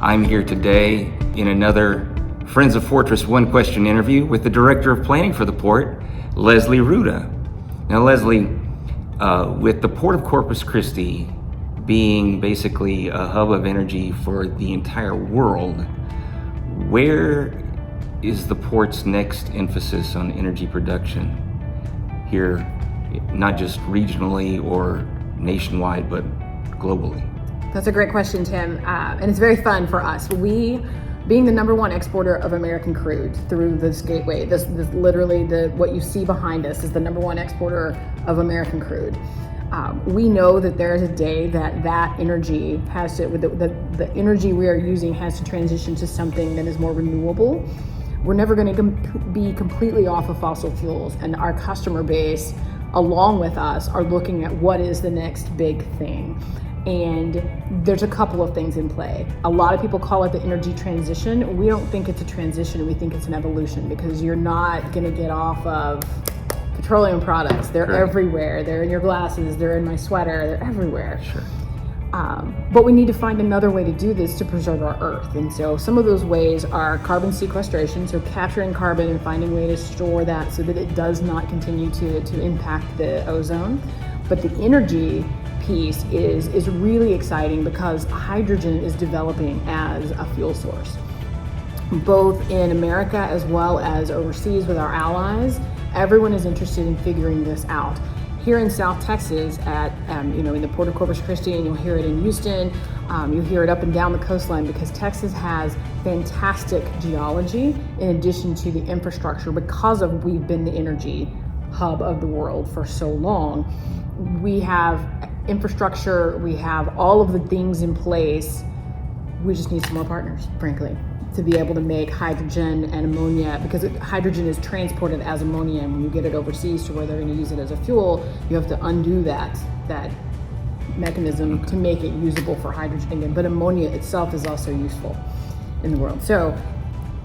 I'm here today in another Friends of Fortress One Question interview with the Director of Planning for the Port, Leslie Ruta. Now Leslie, with the Port of Corpus Christi being basically a hub of energy for the entire world, where is the port's next emphasis on energy production here, not just regionally or nationwide, but globally? That's a great question, Tim, and it's very fun for us. We, being the number one exporter of American crude through this gateway, this literally what you see behind us is the number one exporter of American crude. We know that there is a day that energy has to, the energy we are using has to transition to something that is more renewable. We're never going to be completely off of fossil fuels, and our customer base, along with us, are looking at what is the next big thing. And there's a couple of things in play. A lot of people call it the energy transition. We don't think it's a transition, we think it's an evolution, because you're not going to get off of petroleum products. They're Right. everywhere. They're in your glasses, they're in my sweater, they're everywhere. Sure. But we need to find another way to do this to preserve our Earth. And so some of those ways are carbon sequestration, so capturing carbon and finding a way to store that so that it does not continue to impact the ozone. But the energy piece is really exciting because hydrogen is developing as a fuel source. Both in America as well as overseas with our allies, everyone is interested in figuring this out. Here in South Texas in the Port of Corpus Christi, and you'll hear it in Houston, you'll hear it up and down the coastline, because Texas has fantastic geology in addition to the infrastructure. Because we've been the energy hub of the world for so long, we have infrastructure, we have all of the things in place. We just need some more partners, frankly, to be able to make hydrogen and ammonia, because hydrogen is transported as ammonia, and when you get it overseas to where they're going to use it as a fuel, you have to undo that mechanism to make it usable for hydrogen again. But ammonia itself is also useful in the world. So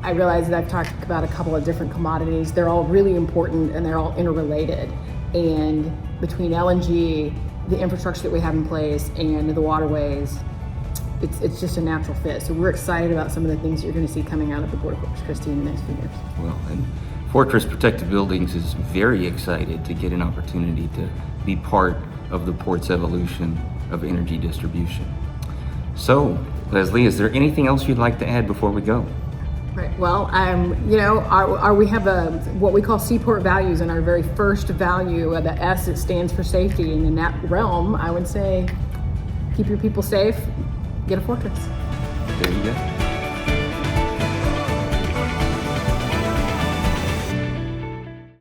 I realize that I've talked about a couple of different commodities. They're all really important and they're all interrelated. And between LNG, the infrastructure that we have in place, and the waterways, it's just a natural fit. So we're excited about some of the things that you're going to see coming out of the Port of Corpus Christi in the next few years. Well, and Fortress Protected Buildings is very excited to get an opportunity to be part of the port's evolution of energy distribution. So, Leslie, is there anything else you'd like to add before we go? Right. Well, we have what we call seaport values, and our very first value, the S, it stands for safety. And in that realm, I would say, keep your people safe, get a fortress. There you go.